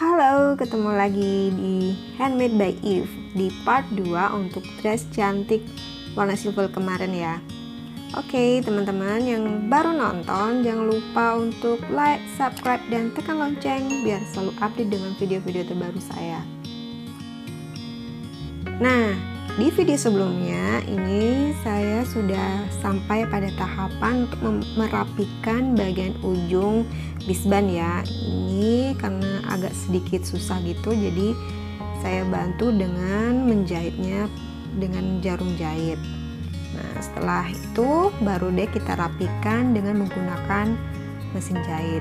Halo, ketemu lagi di Handmade by Eve di part 2 untuk dress cantik warna silver kemarin ya. Oke, teman-teman yang baru nonton jangan lupa untuk like, subscribe, dan tekan lonceng biar selalu update dengan video-video terbaru saya. Nah, di video sebelumnya ini saya sudah sampai pada tahapan untuk merapikan bagian ujung bisban ya. Ini karena agak sedikit susah gitu, jadi saya bantu dengan menjahitnya dengan jarum jahit. Nah, setelah itu baru deh kita rapikan dengan menggunakan mesin jahit.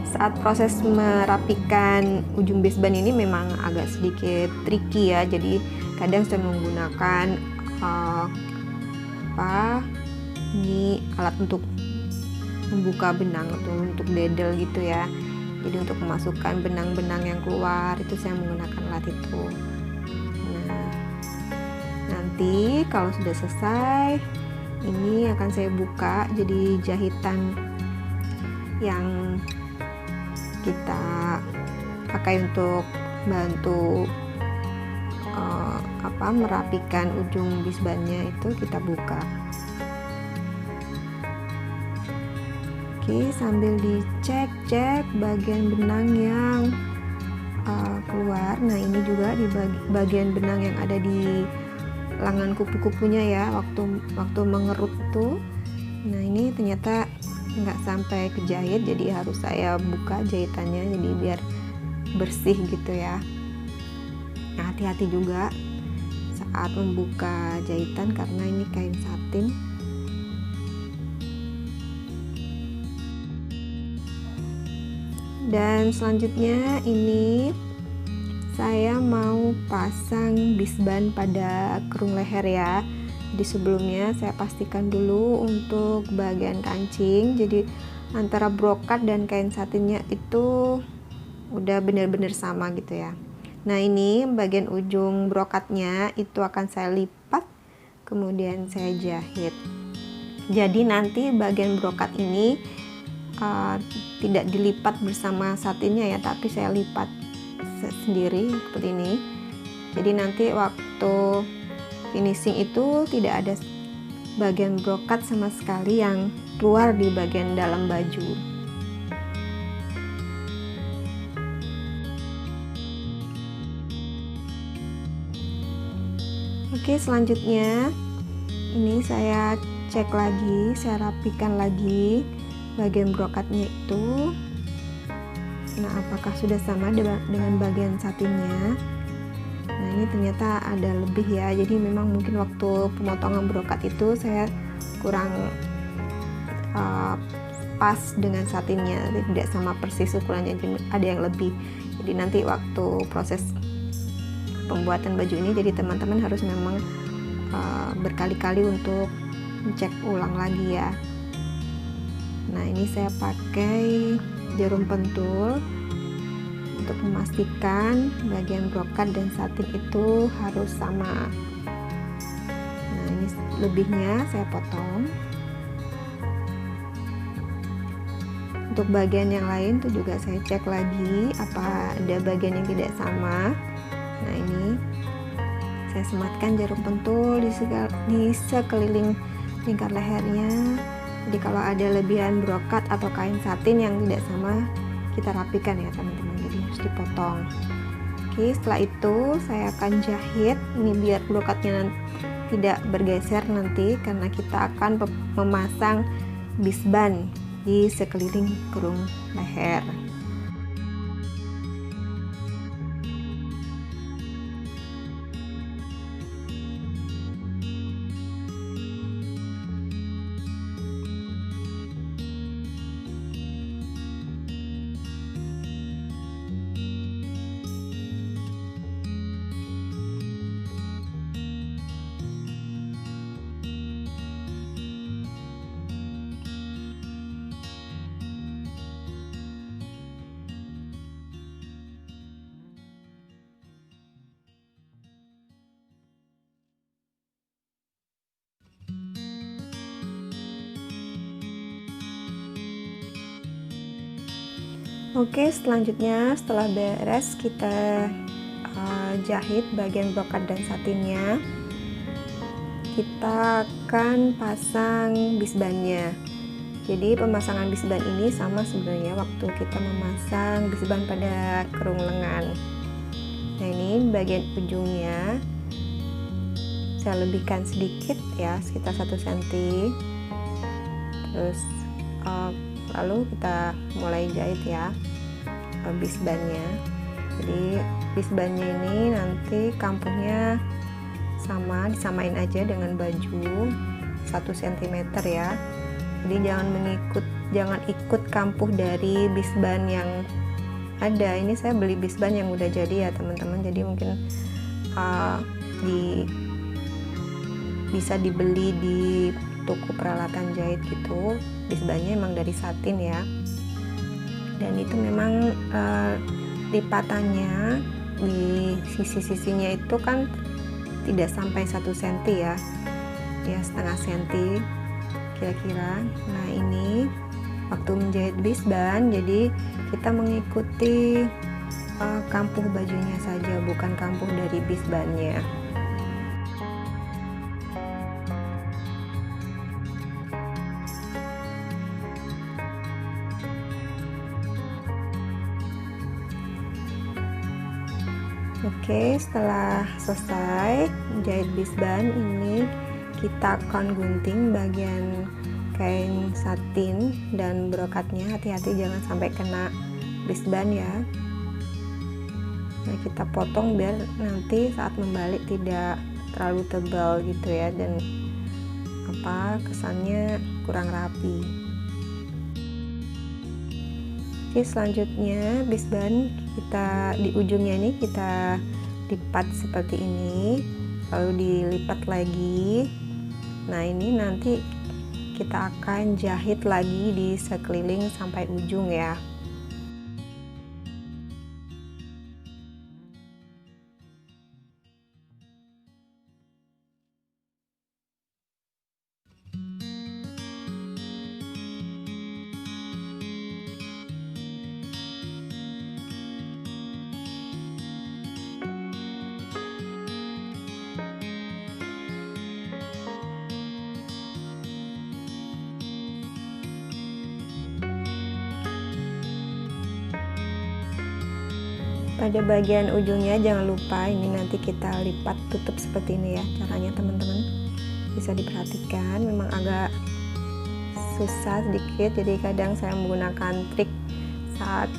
Saat proses merapikan ujung bisban ini memang agak sedikit tricky ya, jadi kadang saya menggunakan ini alat untuk membuka benang atau untuk dedel gitu ya. Jadi untuk memasukkan benang-benang yang keluar itu saya menggunakan alat itu. Nah, nanti kalau sudah selesai ini akan saya buka jadi jahitan yang kita pakai untuk bantu merapikan ujung bisbannya itu kita buka. Oke, sambil dicek bagian benang yang keluar. Nah, ini juga di bagian benang yang ada di lengan kupu-kupunya ya, waktu mengerut tuh. Nah, ini ternyata nggak sampai kejahit, jadi harus saya buka jahitannya jadi biar bersih gitu ya. Nah, hati-hati juga saat membuka jahitan karena ini kain satin. Dan selanjutnya ini saya mau pasang bisban pada kerung leher ya. Di sebelumnya saya pastikan dulu untuk bagian kancing, jadi antara brokat dan kain satinnya itu udah benar-benar sama gitu ya. Nah, ini bagian ujung brokatnya itu akan saya lipat kemudian saya jahit. Jadi nanti bagian brokat ini tidak dilipat bersama satinnya ya, tapi saya lipat sendiri seperti ini. Jadi nanti waktu finishing itu tidak ada bagian brokat sama sekali yang keluar di bagian dalam baju. Oke, selanjutnya ini saya cek lagi, saya rapikan lagi bagian brokatnya itu. Nah, apakah sudah sama dengan bagian satinnya? Nah, ini ternyata ada lebih ya, jadi memang mungkin waktu pemotongan brokat itu saya kurang pas dengan satinnya, tidak sama persis ukurannya, ada yang lebih. Jadi nanti waktu proses pembuatan baju ini, jadi teman-teman harus memang berkali-kali untuk cek ulang lagi ya. Nah, ini saya pakai jarum pentul untuk memastikan bagian brokat dan satin itu harus sama. Nah, ini lebihnya saya potong. Untuk bagian yang lain tuh juga saya cek lagi apa ada bagian yang tidak sama. Nah, ini saya sematkan jarum pentul di sekeliling lingkar lehernya. Jadi kalau ada lebihan brokat atau kain satin yang tidak sama, kita rapikan ya teman-teman, jadi harus dipotong. Oke, setelah itu saya akan jahit ini biar brokatnya tidak bergeser nanti, karena kita akan memasang bisban di sekeliling kerung leher. Oke, selanjutnya setelah beres kita jahit bagian brokat dan satinnya, kita akan pasang bisbannya. Jadi pemasangan bisban ini sama sebenarnya waktu kita memasang bisban pada kerung lengan. Nah, ini bagian ujungnya saya lebihkan sedikit ya, sekitar 1 cm. Terus lalu kita mulai jahit ya bisbannya. Jadi bisbannya ini nanti kampuhnya disamain aja dengan baju 1 cm ya. Jadi jangan ikut kampuh dari bisban yang ada. Ini saya beli bisban yang udah jadi ya teman-teman, jadi mungkin bisa dibeli di toko peralatan jahit gitu. Bisbannya emang dari satin ya, dan itu memang lipatannya di sisi-sisinya itu kan tidak sampai 1 cm ya, setengah cm kira-kira. Nah, ini waktu menjahit bisban, jadi kita mengikuti kampuh bajunya saja, bukan kampuh dari bisbannya. Oke, setelah selesai jahit bisban, ini kita akan gunting bagian kain satin dan brokatnya. Hati-hati jangan sampai kena bisban ya. Nah, kita potong biar nanti saat membalik tidak terlalu tebal gitu ya, dan kesannya kurang rapi. Oke, selanjutnya bisban kita di ujungnya ini kita lipat seperti ini, lalu dilipat lagi. Nah, ini nanti kita akan jahit lagi di sekeliling sampai ujung ya. Pada bagian ujungnya jangan lupa ini nanti kita lipat tutup seperti ini ya. Caranya teman-teman bisa diperhatikan, memang agak susah sedikit, jadi kadang saya menggunakan trik saat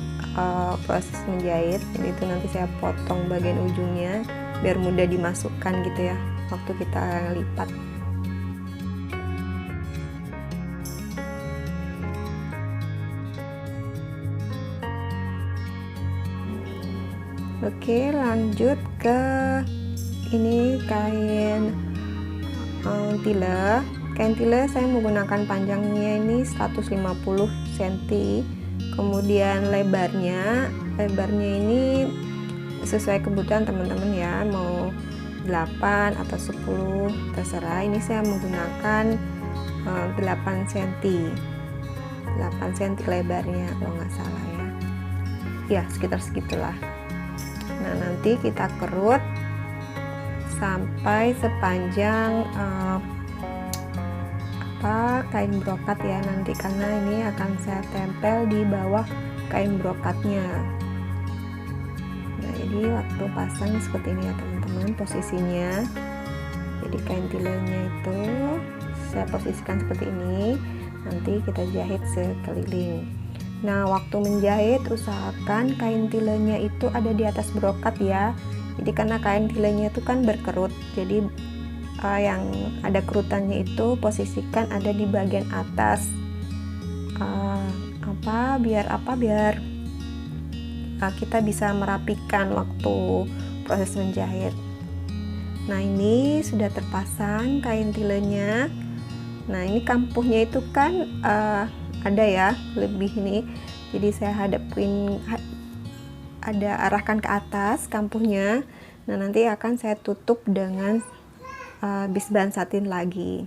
proses menjahit. Jadi itu nanti saya potong bagian ujungnya biar mudah dimasukkan gitu ya waktu kita lipat. Oke, lanjut ke ini kain tile. Kain tile saya menggunakan panjangnya ini 150 cm, kemudian lebarnya ini sesuai kebutuhan teman-teman ya, mau 8 atau 10 terserah. Ini saya menggunakan 8 cm lebarnya kalau nggak salah ya, sekitar segitulah. Nah, nanti kita kerut sampai sepanjang kain brokat ya nanti, karena ini akan saya tempel di bawah kain brokatnya. Nah, jadi waktu pasang seperti ini ya teman-teman posisinya. Jadi kain tilenya itu saya posisikan seperti ini, nanti kita jahit sekeliling. Nah, waktu menjahit usahakan kain tilenya itu ada di atas brokat ya. Jadi karena kain tilenya itu kan berkerut, jadi yang ada kerutannya itu posisikan ada di bagian atas. Biar kita bisa merapikan waktu proses menjahit. Nah, ini sudah terpasang kain tilenya. Nah, ini kampuhnya itu kan ada ya lebih ini, jadi saya arahkan ke atas kampuhnya. Nah, nanti akan saya tutup dengan bisban satin lagi.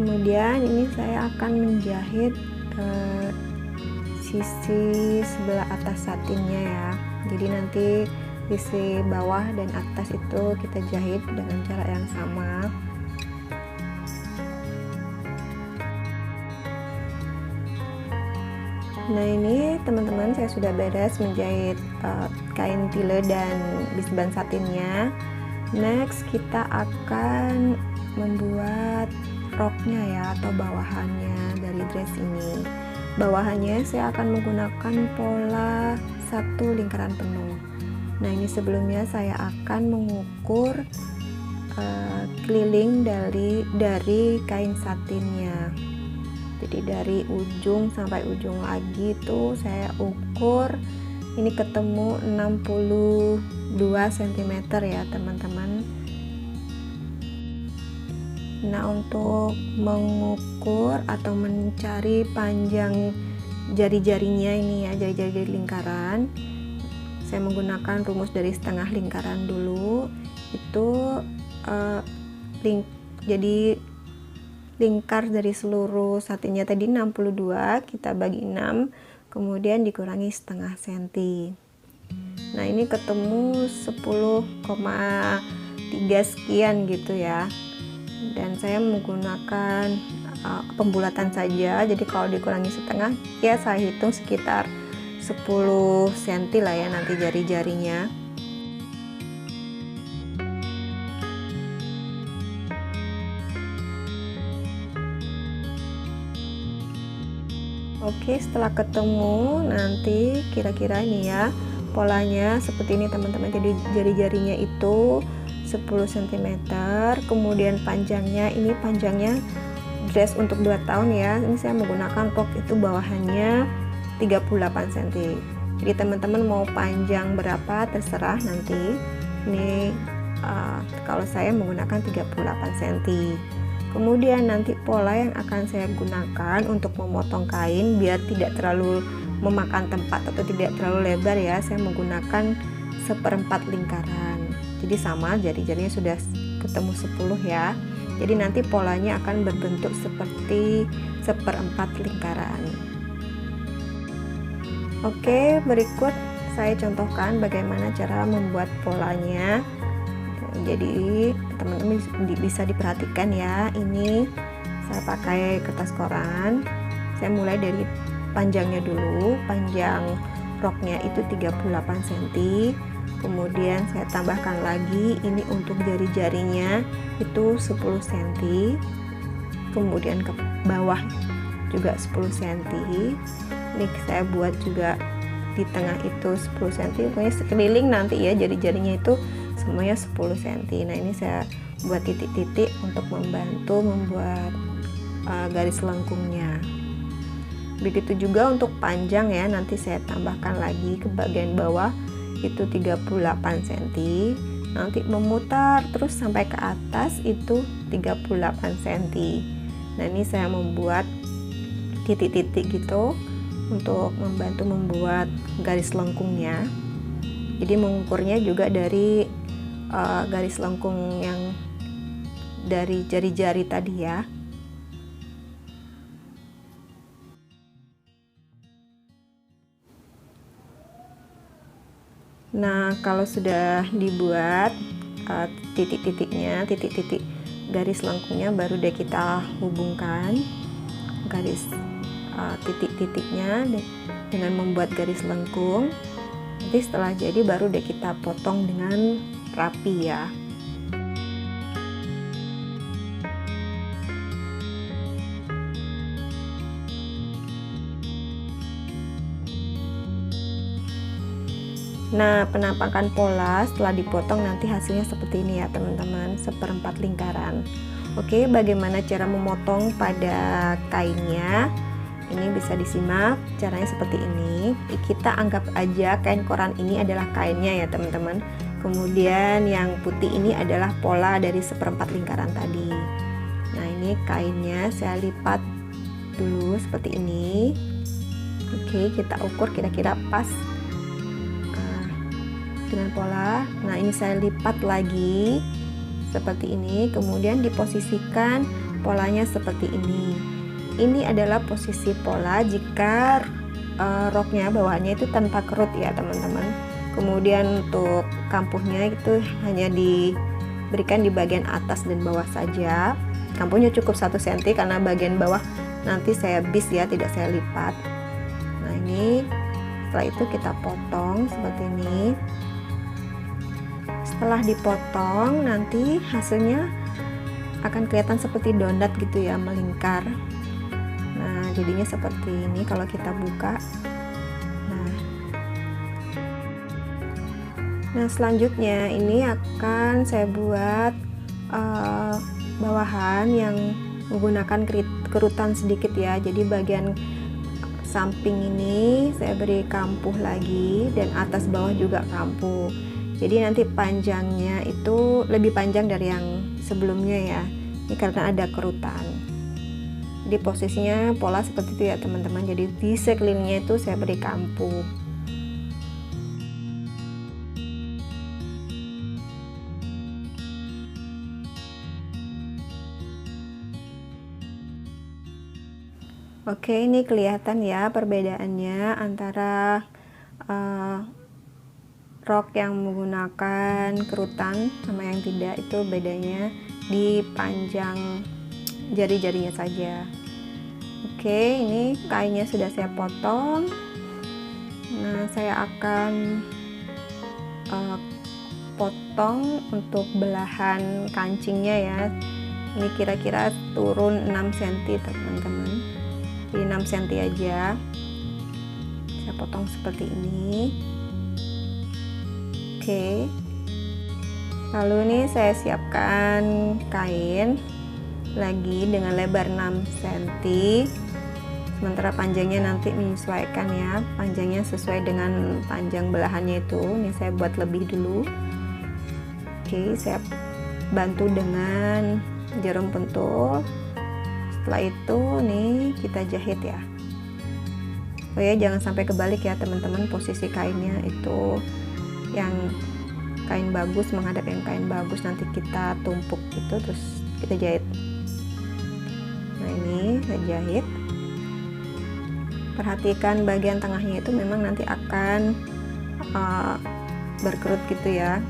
Kemudian ini saya akan menjahit sisi sebelah atas satinnya ya. Jadi nanti sisi bawah dan atas itu kita jahit dengan cara yang sama. Nah, ini teman-teman, saya sudah beres menjahit kain tile dan bisban satinnya. Next kita akan membuat roknya ya, atau bawahannya dari dress ini. Bawahannya saya akan menggunakan pola 1 lingkaran penuh. Nah, ini sebelumnya saya akan mengukur keliling dari kain satinnya. Jadi dari ujung sampai ujung lagi tuh saya ukur, ini ketemu 62 cm ya teman-teman. Nah, untuk mengukur atau mencari panjang jari-jarinya ini ya, jari-jari lingkaran, saya menggunakan rumus dari setengah lingkaran dulu. Itu jadi lingkar dari seluruh satinnya tadi 62, kita bagi 6, kemudian dikurangi setengah senti. Nah, ini ketemu 10,3 sekian gitu ya. Dan saya menggunakan pembulatan saja, jadi kalau dikurangi setengah ya saya hitung sekitar 10 cm lah ya nanti jari-jarinya. Oke, setelah ketemu nanti kira-kira ini ya polanya seperti ini teman-teman. Jadi jari-jarinya itu 10 cm, kemudian panjangnya, ini panjangnya dress untuk 2 tahun ya, ini saya menggunakan rok itu bawahannya 38 cm. Jadi teman-teman mau panjang berapa terserah nanti. Ini kalau saya menggunakan 38 cm. Kemudian nanti pola yang akan saya gunakan untuk memotong kain biar tidak terlalu memakan tempat atau tidak terlalu lebar ya, saya menggunakan 1/4 lingkaran. Jadi sama, jari-jarinya sudah ketemu 10 ya. Jadi nanti polanya akan berbentuk seperti 1/4 lingkaran. Oke, berikut saya contohkan bagaimana cara membuat polanya. Jadi teman-teman bisa diperhatikan ya, ini saya pakai kertas koran. Saya mulai dari panjangnya dulu. Panjang roknya itu 38 cm. Kemudian saya tambahkan lagi, ini untuk jari-jarinya itu 10 cm. Kemudian ke bawah juga 10 cm. Ini saya buat juga di tengah itu 10 cm. Pokoknya sekeliling nanti ya jari-jarinya itu semuanya 10 cm. Nah, ini saya buat titik-titik untuk membantu membuat garis lengkungnya. Begitu juga untuk panjang ya, nanti saya tambahkan lagi ke bagian bawah itu 38 cm, nanti memutar terus sampai ke atas itu 38 cm. Nah, ini saya membuat titik-titik gitu untuk membantu membuat garis lengkungnya. Jadi mengukurnya juga dari garis lengkung yang dari jari-jari tadi ya. Nah, kalau sudah dibuat titik-titiknya, titik-titik garis lengkungnya, baru deh kita hubungkan garis titik-titiknya dengan membuat garis lengkung. Nanti setelah jadi baru deh kita potong dengan rapi ya. Nah, penampakan pola setelah dipotong nanti hasilnya seperti ini ya teman-teman, 1/4 lingkaran. Oke, bagaimana cara memotong pada kainnya? Ini bisa disimak, caranya seperti ini. Kita anggap aja kain koran ini adalah kainnya ya teman-teman. Kemudian yang putih ini adalah pola dari 1/4 lingkaran tadi. Nah, ini kainnya saya lipat dulu seperti ini. Oke, kita ukur kira-kira pas dengan pola. Nah, ini saya lipat lagi seperti ini, kemudian diposisikan polanya seperti ini. Ini adalah posisi pola jika roknya bawahnya itu tanpa kerut ya teman-teman. Kemudian untuk kampuhnya itu hanya diberikan di bagian atas dan bawah saja. Kampuhnya cukup 1 cm karena bagian bawah nanti saya bis ya, tidak saya lipat. Nah ini setelah itu kita potong seperti ini. Setelah dipotong nanti hasilnya akan kelihatan seperti donat gitu ya, melingkar. Nah jadinya seperti ini kalau kita buka. Nah selanjutnya ini akan saya buat bawahan yang menggunakan kerutan sedikit ya. Jadi bagian samping ini saya beri kampuh lagi dan atas bawah juga kampuh. Jadi nanti panjangnya itu lebih panjang dari yang sebelumnya ya. Ini karena ada kerutan. Jadi posisinya pola seperti itu ya teman-teman. Jadi di sekelilingnya itu saya beri kampuh. Oke, ini kelihatan ya perbedaannya antara rok yang menggunakan kerutan sama yang tidak. Itu bedanya di panjang jari-jarinya saja. Oke, ini kainnya sudah saya potong. Nah saya akan potong untuk belahan kancingnya ya. Ini kira-kira turun 6 cm teman-teman. Di 6 cm aja saya potong seperti ini. Oke, lalu ini saya siapkan kain lagi dengan lebar 6 cm, sementara panjangnya nanti menyesuaikan ya, panjangnya sesuai dengan panjang belahannya itu. Ini saya buat lebih dulu. Oke, saya bantu dengan jarum pentul. Setelah itu nih kita jahit ya. Oh ya, jangan sampai kebalik ya teman-teman, posisi kainnya itu yang kain bagus menghadap yang kain bagus, nanti kita tumpuk gitu terus kita jahit. Nah ini saya jahit. Perhatikan bagian tengahnya itu memang nanti akan berkerut gitu ya,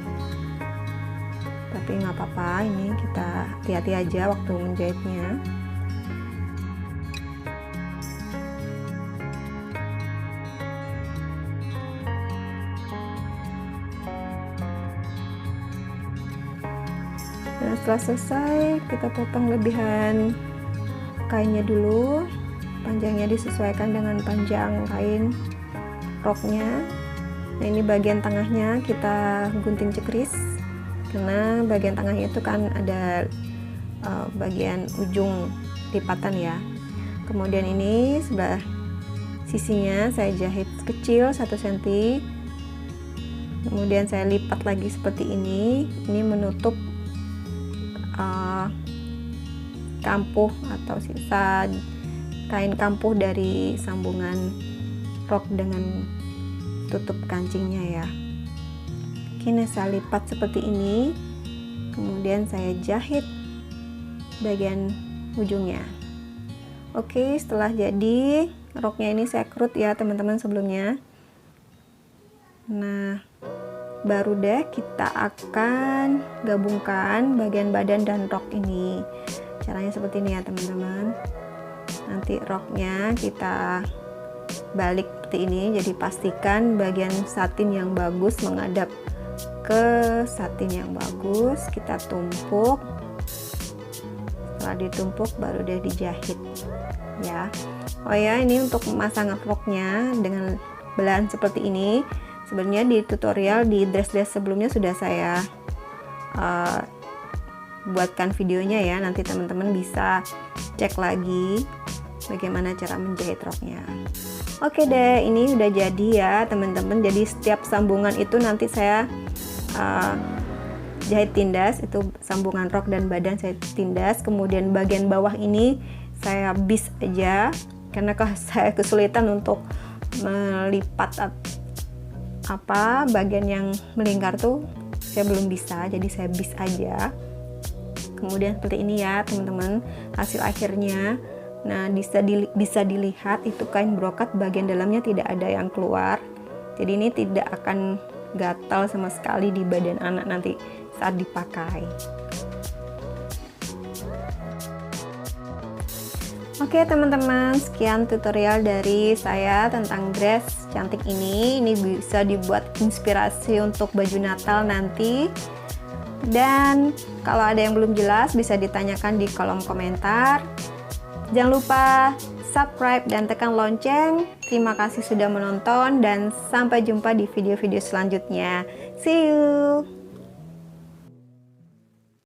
tapi nggak apa-apa, ini kita hati-hati aja waktu menjahitnya. Nah setelah selesai kita potong lebihan kainnya dulu, panjangnya disesuaikan dengan panjang kain roknya. Nah ini bagian tengahnya kita gunting cekris, karena bagian tengahnya itu kan ada bagian ujung lipatan ya. Kemudian ini sebelah sisinya saya jahit kecil 1 cm, kemudian saya lipat lagi seperti ini menutup kampuh atau sisa kain kampuh dari sambungan rok dengan tutup kancingnya ya. Kini saya lipat seperti ini, kemudian saya jahit bagian ujungnya. Oke, setelah jadi roknya ini saya kerut ya teman-teman sebelumnya. Nah baru deh kita akan gabungkan bagian badan dan rok ini. Caranya seperti ini ya teman-teman. Nanti roknya kita balik seperti ini, jadi pastikan bagian satin yang bagus menghadap ke satin yang bagus. Kita tumpuk, setelah ditumpuk baru deh dijahit ya. Oh ya, ini untuk memasang roknya dengan belahan seperti ini, sebenarnya di tutorial di dress sebelumnya sudah saya buatkan videonya ya, nanti teman-teman bisa cek lagi bagaimana cara menjahit roknya. Oke deh, ini udah jadi ya teman-teman. Jadi setiap sambungan itu nanti saya jahit tindas, itu sambungan rok dan badan saya tindas. Kemudian bagian bawah ini saya bis aja, karena saya kesulitan untuk melipat bagian yang melingkar tuh saya belum bisa, jadi saya bis aja. kemudian seperti ini ya teman-teman hasil akhirnya. Nah, bisa dilihat itu kain brokat bagian dalamnya tidak ada yang keluar. Jadi ini tidak akan gatal sama sekali di badan anak nanti saat dipakai. Oke teman-teman, sekian tutorial dari saya tentang dress cantik ini. Ini bisa dibuat inspirasi untuk baju Natal nanti. Dan kalau ada yang belum jelas bisa ditanyakan di kolom komentar. Jangan lupa subscribe dan tekan lonceng. Terima kasih sudah menonton dan sampai jumpa di video-video selanjutnya. See you!